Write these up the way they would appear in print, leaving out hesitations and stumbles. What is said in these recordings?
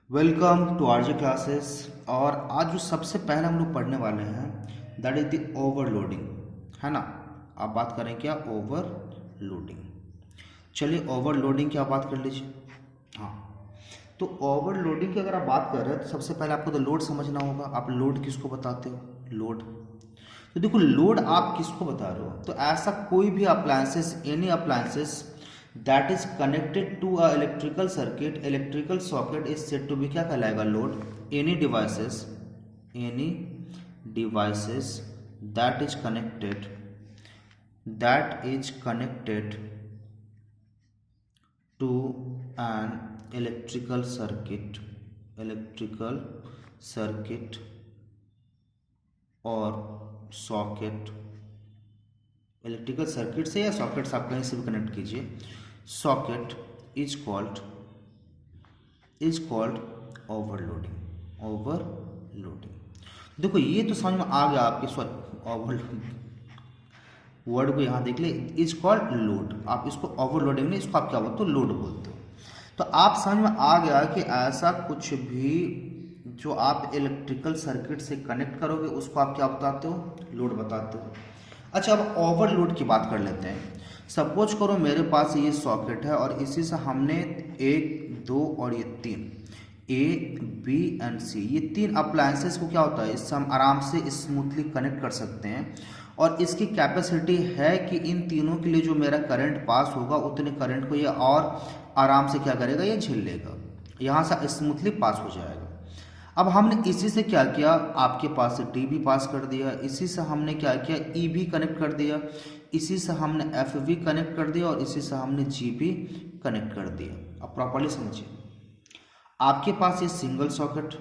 Welcome to RJ classes. और आज जो सबसे पहले हम लोग पढ़ने वाले हैं दैट इज द ओवरलोडिंग, है ना। आप बात करें क्या? ओवरलोडिंग। चलिए ओवरलोडिंग की आप बात कर लीजिए। हाँ, तो ओवरलोडिंग की अगर आप बात कर रहे हैं तो सबसे पहले आपको तो लोड समझना होगा। आप लोड किसको बताते हो? लोड। तो देखो, लोड आप किसको बता रहे हो? तो ऐसा कोई भी appliances, any appliances that is connected to a electrical socket is said to be क्या कहलाएगा? Load. any devices that is connected to an electrical circuit और सॉकेट, इलेक्ट्रिकल सर्किट से या सॉकेट से आप कहीं से भी कनेक्ट कीजिए, सॉकेट इज कॉल्ड ओवरलोडिंग। देखो, ये तो समझ में आ गया आपके। सॉरी, ओवरलोडिंग वर्ड को यहाँ देख ले, इज कॉल्ड लोड। आप इसको ओवरलोडिंग नहीं, इसको आप क्या बोलते हो? लोड बोलते हो। तो आप समझ में आ गया कि ऐसा कुछ भी जो आप इलेक्ट्रिकल सर्किट से कनेक्ट करोगे उसको आप क्या बताते हो? लोड बताते हो। अच्छा, अब ओवरलोड की बात कर लेते हैं। सपोज करो मेरे पास ये सॉकेट है और इसी से हमने 1, 2 और ये 3 ए, बी एंड सी, ये 3 अप्लायंसेस को क्या होता है, इससे हम आराम से स्मूथली कनेक्ट कर सकते हैं। और इसकी कैपेसिटी है कि इन तीनों के लिए जो मेरा करंट पास होगा उतने करंट को ये और आराम से क्या करेगा? ये झेल लेगा, यहाँ से स्मूथली पास हो जाएगा। अब हमने इसी से क्या किया, आपके पास से डी भी पास कर दिया, इसी से हमने क्या किया, ई भी कनेक्ट कर दिया, इसी से हमने एफ भी कनेक्ट कर दिया और इसी से हमने जी भी कनेक्ट कर दिया। अब प्रॉपर्ली समझिए, आपके पास ये सिंगल सॉकेट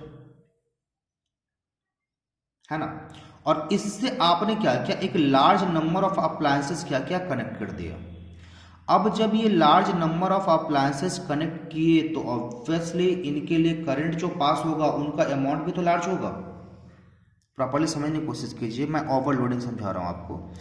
है ना, और इससे आपने क्या किया, एक लार्ज नंबर ऑफ अप्लायंसेस क्या किया, कनेक्ट कर दिया। अब जब ये large number of appliances connect किए तो ऑब्वियसली इनके लिए करंट जो पास होगा उनका अमाउंट भी तो लार्ज होगा। प्रॉपर्ली समझने की कोशिश कीजिए, मैं ओवरलोडिंग समझा रहा हूं आपको।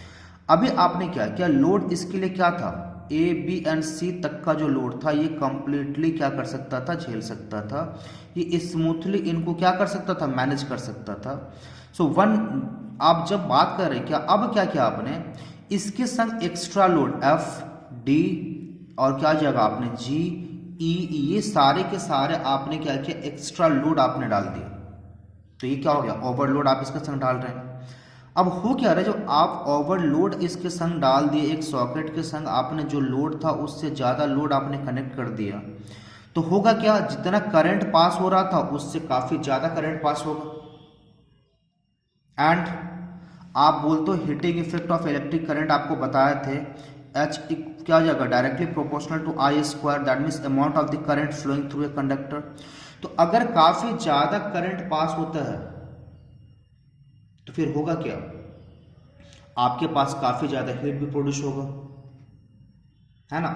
अभी आपने क्या किया, लोड इसके लिए क्या था, ए, बी एंड सी तक का जो लोड था ये कंप्लीटली क्या कर सकता था? झेल सकता था। ये स्मूथली इनको क्या कर सकता था? मैनेज कर सकता था। सो आप जब बात कर रहे हैं क्या, अब क्या किया आपने, इसके संग एक्स्ट्रा लोड एफ, डी और क्या जगह आपने जी, ई, ये सारे के सारे आपने क्या किया, एक्स्ट्रा लोड आपने डाल दिया। तो ये क्या हो गया? ओवरलोड आप इसके संग डाल रहे हैं। अब हो क्या रहा है, जब आप ओवरलोड इसके संग डाल दिए, एक सॉकेट के संग आपने जो लोड था उससे ज्यादा लोड आपने कनेक्ट कर दिया, तो होगा क्या, जितना करंट पास हो रहा था उससे काफी ज्यादा करंट पास होगा। एंड आप बोलते हो heating effect of electric current आपको बताए थे, एच क्या जाएगा, directly proportional to I square, that means amount of the current flowing through a conductor. तो अगर काफी ज्यादा करंट पास होता है तो फिर होगा क्या, आपके पास काफी ज्यादा हीट भी प्रोड्यूस होगा, है ना।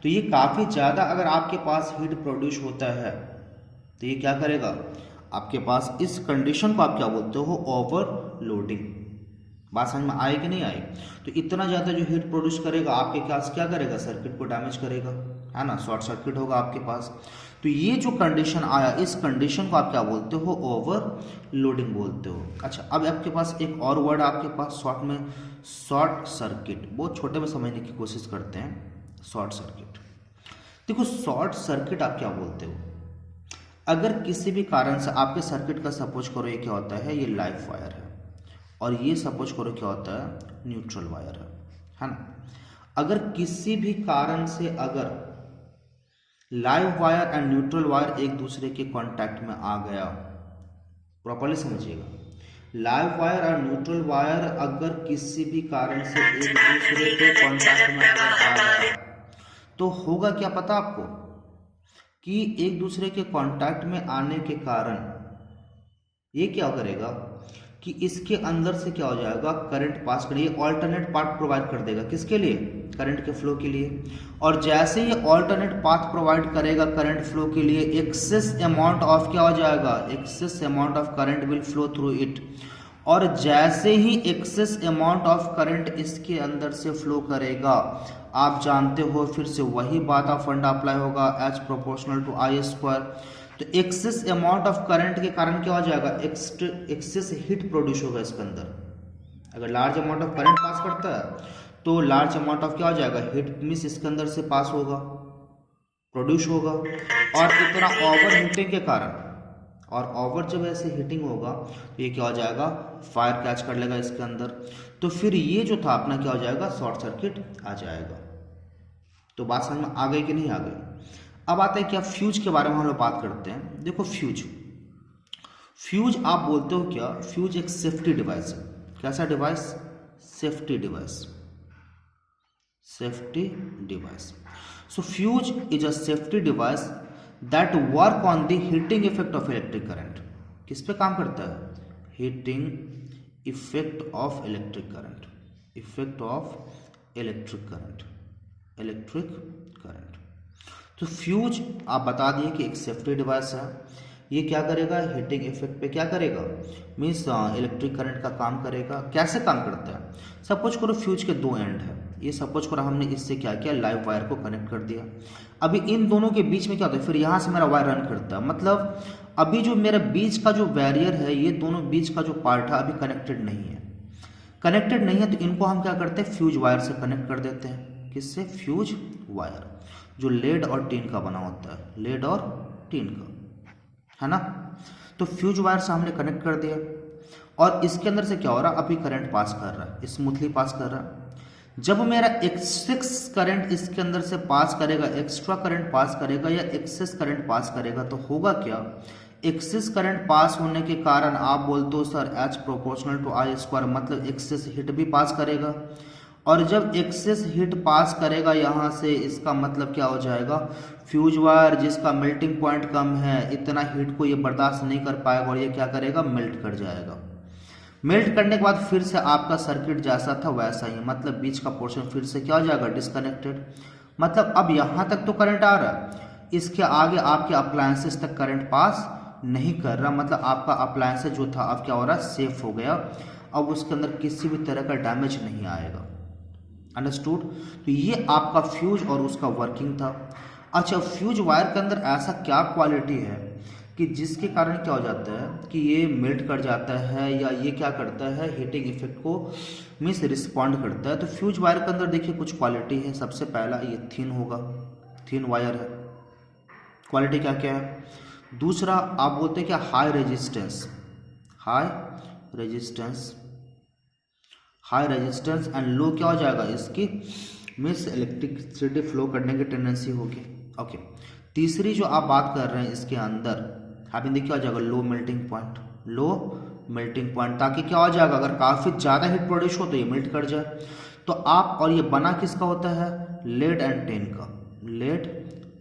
तो ये काफी ज्यादा अगर आपके पास हीट प्रोड्यूस होता है तो ये क्या करेगा, आपके पास इस कंडीशन को आप क्या बोलते हो? ओवरलोडिंग। बात समझ में आए कि नहीं आए? तो इतना ज़्यादा जो हीट प्रोड्यूस करेगा आपके पास क्या करेगा, सर्किट को डैमेज करेगा, है ना, शॉर्ट सर्किट होगा आपके पास। तो ये जो कंडीशन आया, इस कंडीशन को आप क्या बोलते हो? ओवरलोडिंग बोलते हो। अच्छा, अब आपके पास एक और वर्ड आपके पास शॉर्ट में, शॉर्ट सर्किट। बहुत छोटे में समझने की कोशिश करते हैं। शॉर्ट सर्किट, देखो शॉर्ट सर्किट आप क्या बोलते हो, अगर किसी भी कारण से आपके सर्किट का सपोज करो ये क्या होता है, ये लाइव वायर है और ये सपोज करो क्या होता है, न्यूट्रल वायर है ना। अगर किसी भी कारण से अगर live wire and neutral wire एक दूसरे के कांटेक्ट में आ गया, प्रॉपर्ली समझिएगा, लाइव वायर और न्यूट्रल वायर अगर किसी भी कारण से एक दूसरे के कांटेक्ट में अगर आ गया तो होगा क्या पता आपको, कि एक दूसरे के कांटेक्ट में आने के कारण ये क्या करेगा कि इसके अंदर से क्या हो जाएगा, करंट पास करेगा, ऑल्टरनेट पाथ प्रोवाइड कर देगा, किसके लिए, करंट के फ्लो के लिए। और जैसे ये ऑल्टरनेट पाथ प्रोवाइड करेगा करंट फ्लो के लिए, एक्सेस अमाउंट ऑफ क्या हो जाएगा, access amount of current will flow through it. और जैसे ही एक्सेस अमाउंट ऑफ करंट इसके अंदर से फ्लो करेगा, आप जानते हो फिर से वही बात ऑफ फंडा अप्लाई होगा, H proportional to I square. तो एक्सेस अमाउंट ऑफ करंट के कारण क्या हो जाएगा, एक्सेस हीट प्रोड्यूस होगा इसके अंदर। अगर large amount of current pass करता है तो लार्ज अमाउंट ऑफ क्या हो जाएगा, हीट मींस इसके अंदर से पास होगा, प्रोड्यूस होगा। और इतना ओवर हीटिंग के कारण, और ओवर जब ऐसे हीटिंग होगा तो ये क्या हो जाएगा, फायर कैच कर लेगा इसके अंदर। तो फिर ये जो था अपना क्या हो जाएगा, शॉर्ट सर्किट आ जाएगा। तो बात समझ में आ गई कि नहीं आ गई। अब आते हैं क्या, फ्यूज के बारे में हम लोग बात करते हैं। देखो फ्यूज आप बोलते हो क्या, फ्यूज एक सेफ्टी डिवाइस है। कैसा device, safety device, safety device. So fuse is a safety device that work on the heating effect of electric current. किस पे काम करता है, heating effect of electric current, effect of electric current, electric current. तो fuse आप बता दिए कि एक सेफ्टी डिवाइस है। ये क्या करेगा, हीटिंग इफेक्ट पे क्या करेगा, मीन्स इलेक्ट्रिक करंट का काम करेगा। कैसे काम करता है, सपोज करो फ्यूज के दो एंड है। ये सपोज करो हमने इससे क्या किया, लाइव वायर को कनेक्ट कर दिया। अभी इन दोनों के बीच में क्या होता है, फिर यहाँ से मेरा वायर रन करता है। मतलब अभी जो मेरा बीच का जो बैरियर है, ये दोनों बीच का जो पार्ट है अभी कनेक्टेड नहीं है, कनेक्टेड नहीं है। तो इनको हम क्या करते हैं, फ्यूज वायर से कनेक्ट कर देते हैं। किससे, फ्यूज वायर, जो लेड और टीन का बना होता है, लेड और टीन का, है ना। तो फ्यूज वायर से हमने कनेक्ट कर दिया और इसके अंदर से क्या हो रहा है, अभी करंट पास कर रहा है, स्मूथली पास कर रहा है। जब मेरा एक्सेस करंट इसके अंदर से पास करेगा, एक्स्ट्रा करंट पास करेगा या एक्सेस करंट पास करेगा, तो होगा क्या, एक्सेस करंट पास होने के कारण आप बोलते हो sir H proportional to I square, मतलब एक्सेस हीट भी पास करेगा। और जब एक्सेस हीट पास करेगा यहाँ से, इसका मतलब क्या हो जाएगा, फ्यूज वायर जिसका मेल्टिंग पॉइंट कम है, इतना हीट को ये बर्दाश्त नहीं कर पाएगा और ये क्या करेगा, मेल्ट कर जाएगा। मेल्ट करने के बाद फिर से आपका सर्किट जैसा था वैसा ही, मतलब बीच का पोर्शन फिर से क्या हो जाएगा, डिस्कनेक्टेड। मतलब अब यहाँ तक तो करंट आ रहा है, इसके आगे आपके अप्लायंसेस तक करंट पास नहीं कर रहा। मतलब आपका अप्लायंस जो था अब क्या हो रहा है, सेफ हो गया। अब उसके अंदर किसी भी तरह का डैमेज नहीं आएगा। अंडरस्टूड। तो ये आपका फ्यूज और उसका वर्किंग था। अच्छा, फ्यूज वायर के अंदर ऐसा क्या क्वालिटी है कि जिसके कारण क्या हो जाता है कि ये मेल्ट कर जाता है या ये क्या करता है, हीटिंग इफेक्ट को मीन्स रिस्पॉन्ड करता है। तो फ्यूज वायर के अंदर देखिए कुछ क्वालिटी है। सबसे पहला ये थिन होगा, थिन वायर है, क्वालिटी क्या क्या है। दूसरा आप बोलते हैं क्या, high resistance, high resistance, high resistance and low क्या हो जाएगा, इसकी मीन्स इलेक्ट्रिसिटी फ्लो करने की टेंडेंसी होगी। ओके। तीसरी जो आप बात कर रहे हैं इसके अंदर आपने देखिए हो जाएगा low melting point, low melting point, ताकि क्या हो जाएगा, अगर काफ़ी ज़्यादा हीट प्रोड्यूस हो तो ये मेल्ट कर जाए। तो आप, और ये बना किसका होता है, लेड एंड टिन का, लेड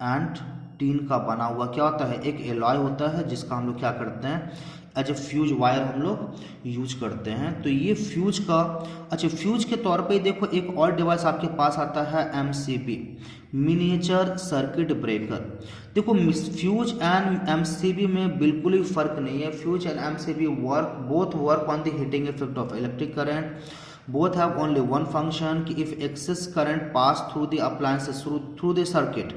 एंड टीन का बना हुआ क्या होता है, एक एलॉय होता है जिसका हम लोग क्या करते हैं, एज ए फ्यूज वायर हम लोग यूज करते हैं। तो ये फ्यूज का, अच्छा फ्यूज के तौर पे देखो एक और डिवाइस आपके पास आता है MCB, मिनिएचर सर्किट ब्रेकर। देखो फ्यूज एंड MCB में बिल्कुल ही फर्क नहीं है। Fuse and MCB both work on the heating effect of electric current, both have only one function कि if excess current pass through the appliances through the circuit,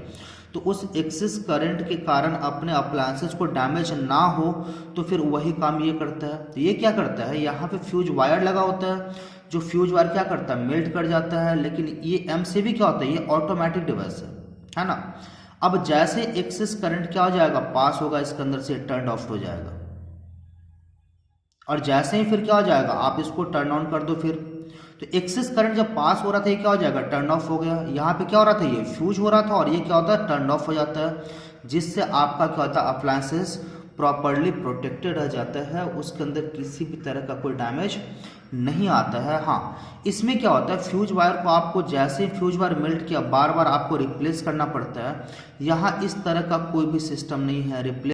तो उस access current के कारण अपने अप्लायंसेस को डैमेज ना हो, तो फिर वही काम ये करता है। तो ये क्या करता है, यहाँ पे फ्यूज वायर लगा होता है, जो फ्यूज वायर क्या करता है, मेल्ट कर जाता है। लेकिन ये MCB क्या होता है, ये ऑटोमेटिक डिवाइस है ना। अब जैसे एक्सेस करंट क्या हो जाएगा, पास होगा इसके अंदर से, टर्न ऑफ हो जाएगा। और जैसे ही फिर क्या हो जाएगा, आप इसको टर्न ऑन कर दो फिर, तो एक्सेस करंट जब पास हो रहा था ये क्या हो जाएगा, टर्न ऑफ हो गया। यहाँ पे क्या हो रहा था, ये फ्यूज हो रहा था और ये क्या होता है, टर्न ऑफ हो जाता है, जिससे आपका क्या होता है, अप्लायंसेस प्रॉपरली प्रोटेक्टेड रह जाता है, उसके अंदर किसी भी तरह का कोई डैमेज नहीं आता है। हाँ, इसमें क्या होता है, फ्यूज वायर को आपको जैसे फ्यूज वायर मेल्ट किया बार बार आपको रिप्लेस करना पड़ता है। यहाँ इस तरह का कोई भी सिस्टम नहीं है, रिप्लेस